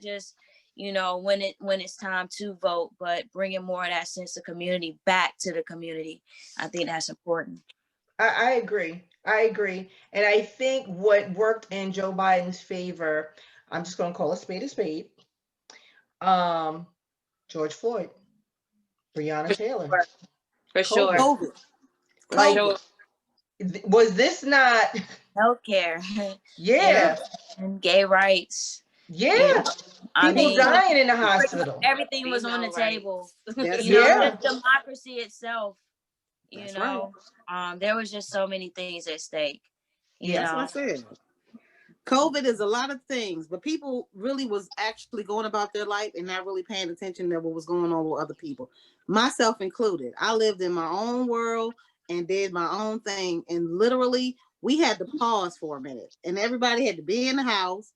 just, when it's time to vote, but bringing more of that sense of community back to the community. I think that's important. I agree. And I think what worked in Joe Biden's favor, I'm just going to call a spade a spade. George Floyd, Breonna Taylor. For sure. COVID. Like, was this not healthcare? Yeah. And gay rights. Yeah. People dying in the hospital. Everything was on the table. Yeah. The democracy itself. There was just so many things at stake. That's what I said. COVID is a lot of things, but people really was actually going about their life and not really paying attention to what was going on with other people, myself included. I lived in my own world and did my own thing, and literally we had to pause for a minute, and everybody had to be in the house,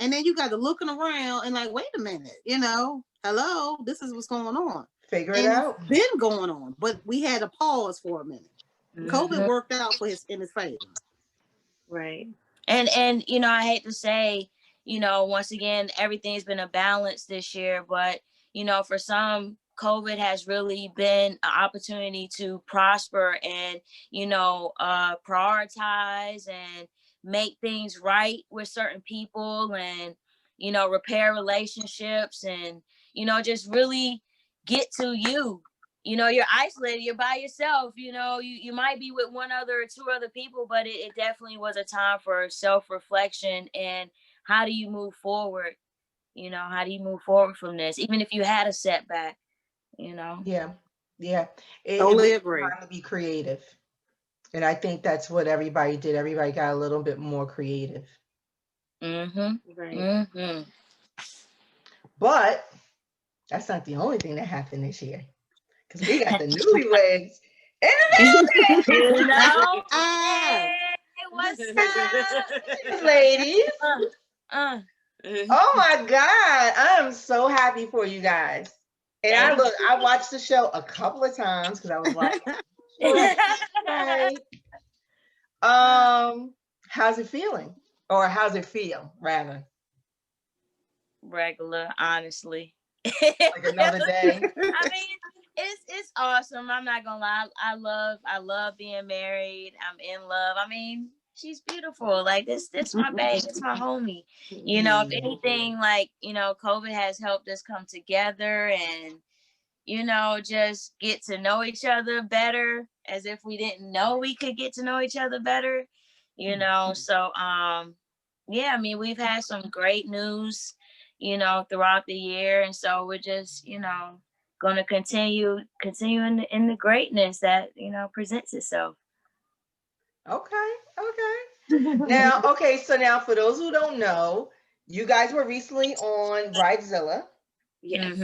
and then you got to looking around and like, wait a minute, hello, this is what's going on. Figure it out. It's been going on, but we had to pause for a minute. COVID worked out in his favor. Right. And I hate to say, once again, everything's been a balance this year, but for some, COVID has really been an opportunity to prosper and prioritize and make things right with certain people, and repair relationships, and just really get to you. You're isolated, you're by yourself, you might be with one other or two other people, but it definitely was a time for self-reflection. And how do you move forward? How do you move forward from this? Even if you had a setback, Yeah. Totally agree. Trying to be creative. And I think that's what everybody did. Everybody got a little bit more creative. Right. But that's not the only thing that happened this year. Because we got the Newlyweds in the building. Hey, what's up, ladies? Oh my God. I am so happy for you guys. And I watched the show a couple of times because I was like, how's it feeling? Or how's it feel, rather? Regular, honestly. Like another day. I mean, it's awesome. I'm not gonna lie. I love being married. I'm in love. I mean, she's beautiful. Like this my babe. It's my homie. If anything, like, COVID has helped us come together and, just get to know each other better, as if we didn't know we could get to know each other better. So yeah, I mean, we've had some great news, throughout the year. And so we're just, going to continue in the greatness that, presents itself. Okay. So now for those who don't know, you guys were recently on Bridezillas. Yes.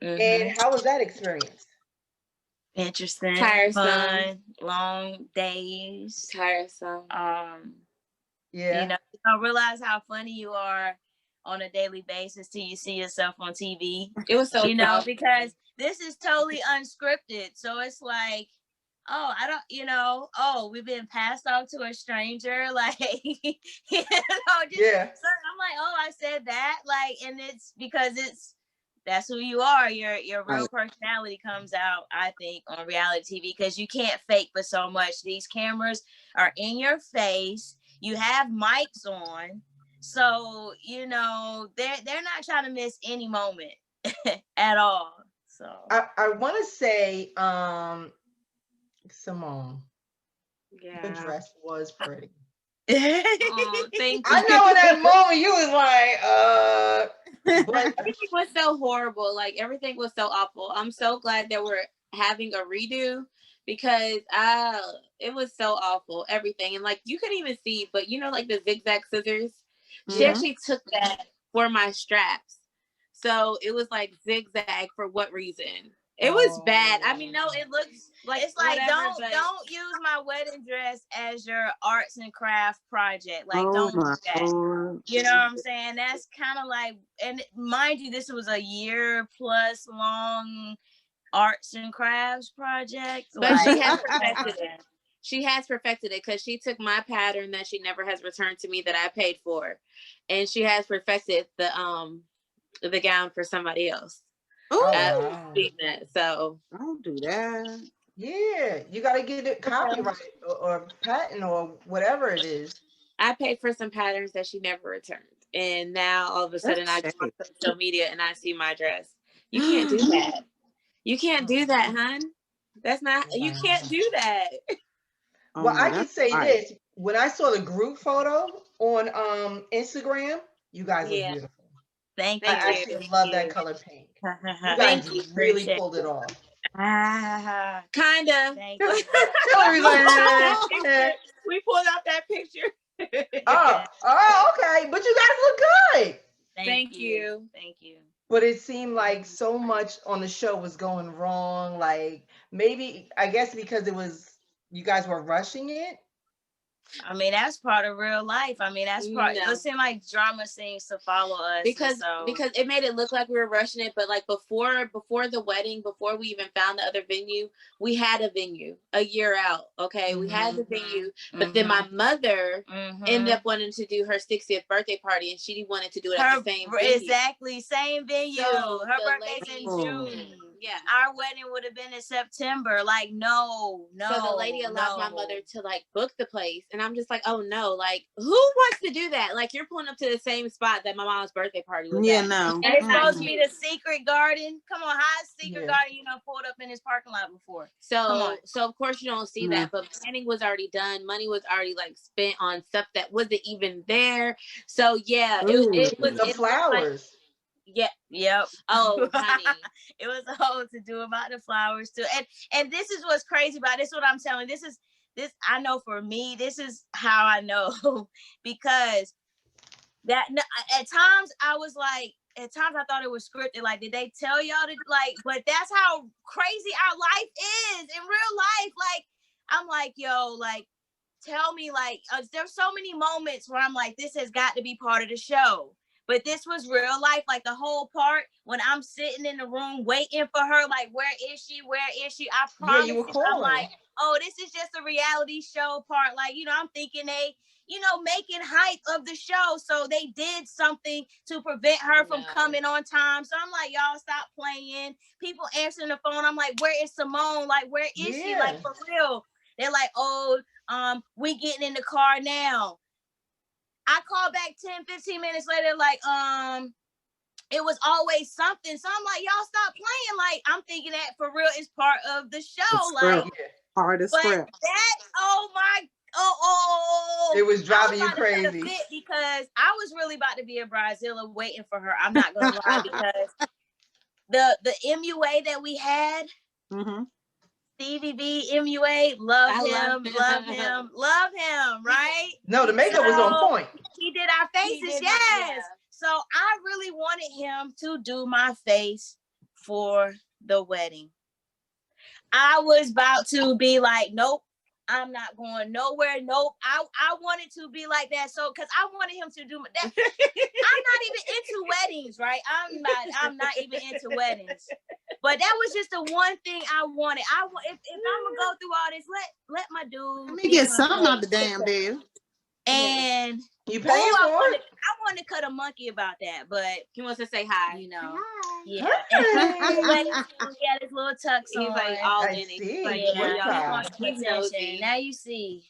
And how was that experience? Interesting. Tiresome. Fun. Long days. Tiresome. Yeah. You don't realize how funny you are on a daily basis till you see yourself on TV. It was so because this is totally unscripted. So it's like, oh, I don't, we've been passed off to a stranger. Like, So I'm like, oh, I said that. Like, and it's because that's who you are. Your real personality comes out, I think, on reality TV, because you can't fake for so much. These cameras are in your face. You have mics on. So, they're not trying to miss any moment at all. So I want to say, Simone, the dress was pretty. Thank you. I know in that moment you was like, but everything was so horrible. Like, everything was so awful. I'm so glad that we're having a redo, because it was so awful, everything. And like, you couldn't even see, but like the zigzag scissors, she actually took that for my straps. So it was like zigzag for what reason? It was bad. I mean, no, it looks like it's like don't use my wedding dress as your arts and craft project. Like, don't do that. You know what I'm saying? That's kind of like, and mind you, this was a year plus long arts and crafts project. But like, she has perfected it. She has perfected it, because she took my pattern that she never has returned to me that I paid for, and she has perfected the gown for somebody else. Oh, wow. Seen that. So don't do that. Yeah, you got to get it copyright or patent or whatever it is. I paid for some patterns that she never returned. And now all of a sudden I go on social media and I see my dress. You can't do that. You can't do that, hon. That's not, you can't do that. Oh, Well, no, I can that's say right. this. When I saw the group photo on Instagram, you guys look Yeah. beautiful. Thank I you. actually love that color pink. You guys Thank you. really Appreciate pulled it off. Ah, Kinda. thank you. Hillary's like, We pulled out that picture. oh, okay. But you guys look good. Thank you. Thank you. But it seemed like so much on the show was going wrong. Like maybe, I guess because you guys were rushing it. I mean, that's part of real life. I mean, that's part. No. It seems like drama seems to follow us because so, it made it look like we were rushing it, but like before the wedding, before we even found the other venue, we had a venue a year out. Okay, we had the venue, but then my mother ended up wanting to do her 60th birthday party, and she wanted to do it at the same venue. Exactly, same venue. So her birthday's in June. Yeah, our wedding would have been in September. Like, no. So the lady allowed my mother to like book the place, and I'm just like, oh no, like who wants to do that? Like you're pulling up to the same spot that my mom's birthday party was. Yeah, at. no. And it's supposed to be the secret garden. Come on, how is secret garden, pulled up in his parking lot before? So of course you don't see that, but planning was already done. Money was already like spent on stuff that wasn't even there. So yeah, it was the flowers. Yeah. Yep. Oh, honey. It was a whole to do about the flowers too. And this is what's crazy about this. What I'm telling. This I know for me, this is how I know because that at times I was like, at times I thought it was scripted. Like, did they tell y'all to like, but that's how crazy our life is in real life. Like, I'm like, yo, like, tell me, like, there's so many moments where I'm like, this has got to be part of the show. But this was real life, like the whole part when I'm sitting in the room waiting for her, like, where is she? Where is she? I promise you were calling. I'm like, oh, this is just a reality show part. Like, I'm thinking they, making hype of the show. So they did something to prevent her from coming on time. So I'm like, y'all stop playing. People answering the phone. I'm like, where is Simone? Like, where is she? Like, for real. They're like, oh, we getting in the car now. I called back 10, 15 minutes later, like, it was always something. So I'm like, y'all stop playing. Like, I'm thinking that for real is part of the show. Like, part of script. It was driving you crazy. Because I was really about to be a Bridezilla waiting for her. I'm not going to lie, because the MUA that we had, CVV MUA, love him, right? No, the makeup was on point. He did our faces, yes. So I really wanted him to do my face for the wedding. I was about to be like, nope, I'm not going nowhere. Nope. I wanted to be like that. So, because I wanted him to do that. I'm not even into weddings, right? I'm not even into weddings. But that was just the one thing I wanted. If I'm gonna go through all this, let my dude. Let me get something out the damn deal. And you paying for it? I wanted to cut a monkey about that, but he wants to say hi. Hi. Yeah. Hi. He had his little tux on. He's like all in it. See. Like, He's nosy. Now you see.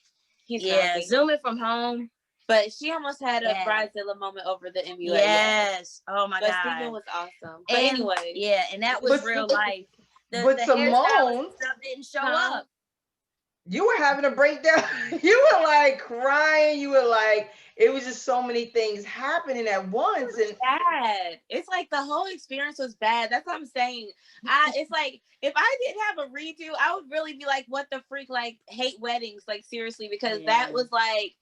He's nosy. Zooming from home. But she almost had a Bridezilla moment over the MUA. Yes. Oh my God. But Stephen was awesome. But anyway. Yeah, and that was real life. But Simone stuff didn't show up. You were having a breakdown. You were like crying. You were like, it was just so many things happening at once. And bad. It's like the whole experience was bad. That's what I'm saying. It's like, if I didn't have a redo, I would really be like, what the freak, like, hate weddings, like, seriously, because that was like,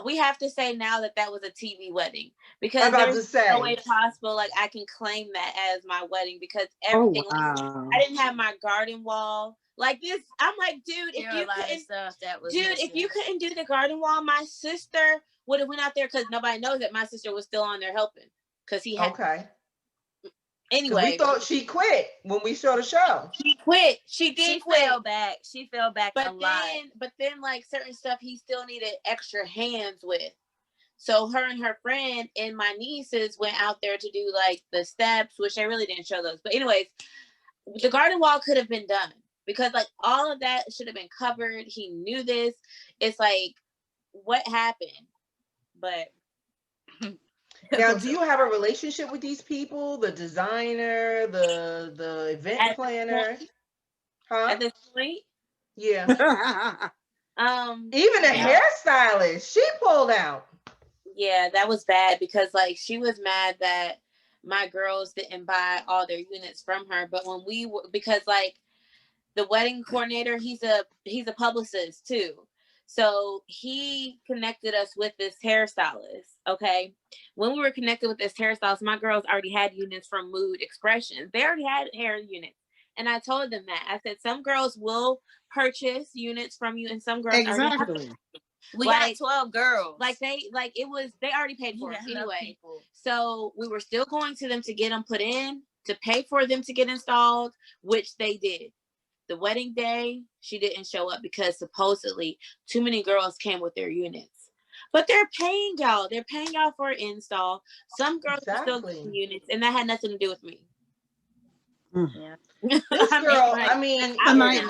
we have to say now that was a TV wedding, because there's no way possible like I can claim that as my wedding, because everything I didn't have my garden wall like this. I'm like, dude, if you couldn't do the garden wall, my sister would have went out there, because nobody knows that my sister was still on there helping, because he had anyway. We thought she quit when we saw the show. She quit. She did quit. She fell back a lot. But then like certain stuff he still needed extra hands with. So her and her friend and my nieces went out there to do like the steps, which they really didn't show those. But anyways, the garden wall could have been done because like all of that should have been covered. He knew this. It's like, what happened? But now, do you have a relationship with these people? The designer, the event planner? Huh? at this point, Yeah. Even the yeah. hairstylist, she pulled out. Yeah, that was bad because like she was mad that my girls didn't buy all their units from her. But when we were, because like the wedding coordinator, he's a publicist too. So he connected us with this hairstylist. Okay. When we were connected with this hairstylist, my girls already had units from Mood Expressions. They already had hair units. And I told them that. I said, some girls will purchase units from you and some girls already have them. We like, got 12 girls. Like they already paid for it anyway. So we were still going to them to get them put in, to pay for them to get installed, which they did. The wedding day, she didn't show up because supposedly too many girls came with their units. But they're paying y'all. They're paying y'all for an install. Some girls are still getting units, and that had nothing to do with me. Yeah. This girl, I mean,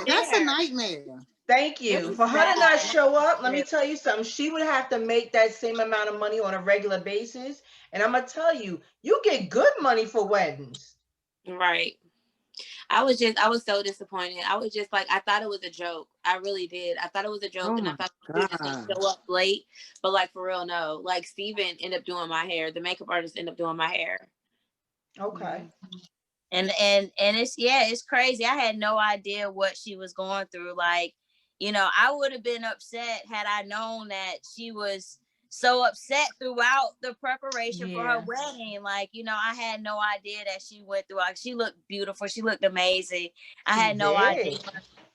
that's a nightmare. Thank you. For her to not show up, let me tell you something. She would have to make that same amount of money on a regular basis. And I'm going to tell you, you get good money for weddings. Right. I was so disappointed. I was just like, I thought it was a joke. I really did. I thought it was a joke, and I thought she was just gonna show up late. But like for real, no. Like Steven ended up doing my hair. The makeup artist ended up doing my hair. Okay. And it's crazy. I had no idea what she was going through. Like, you know, I would have been upset had I known that she was so upset throughout the preparation for her wedding. Like, you know, I had no idea that she went through. Like, she looked beautiful. She looked amazing. I had no idea.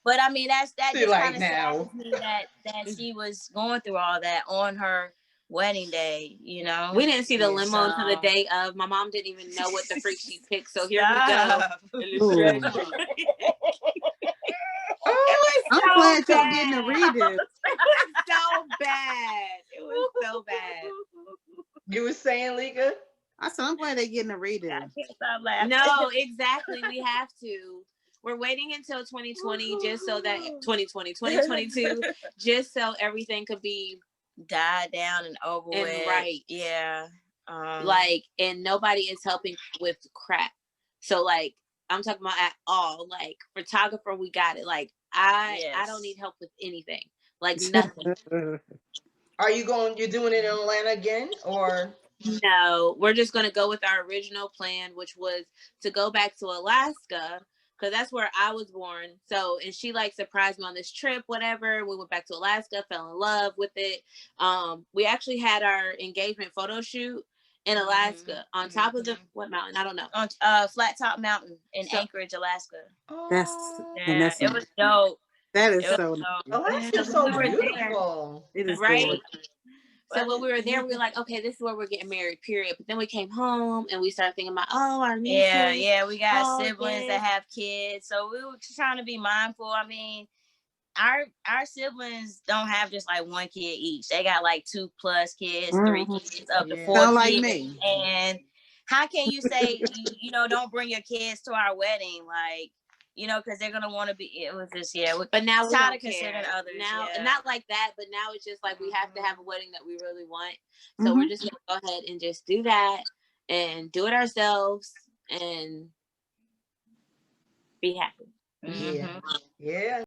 But I mean, that just kind of saddens me that she was going through all that on her wedding day. You know, we didn't see the limo until the day of. My mom didn't even know what the freak she picked. So here we go. I'm glad you're getting a redo. It was so bad. It was so bad. You were saying, Lika? I said, I'm glad they're getting a redo. I can't stop laughing. No, exactly. We have to. We're waiting until 2020 just so that 2022, just so everything could be died down and over with. Right. Yeah. Like, and nobody is helping with crap. So like, I'm talking about at all. Like, photographer, we got it. Like, I don't need help with anything. Like, nothing. You're doing it in Atlanta again, or? No, we're just going to go with our original plan, which was to go back to Alaska, because that's where I was born. So, and she like surprised me on this trip, whatever. We went back to Alaska, fell in love with it. We actually had our engagement photo shoot in Alaska on top of the what mountain? I don't know. On Flat Top Mountain in Anchorage, Alaska. It was dope. That is so Alaska's so beautiful. It is right. So when we were there, we were like, okay, this is where we're getting married, period. But then we came home and we started thinking about, our nieces. Yeah, we got siblings that have kids. So we were trying to be mindful. I mean, our siblings don't have just like one kid each. They got like 2+ kids, 3 kids, up to 4 Sound kids. Like me. And how can you say, you know, don't bring your kids to our wedding? Like, you know, because they're gonna want to be. It was just but now we're not considering others. Now, not like that, but now it's just like we have to have a wedding that we really want. So we're just gonna go ahead and just do that and do it ourselves and be happy. Yeah.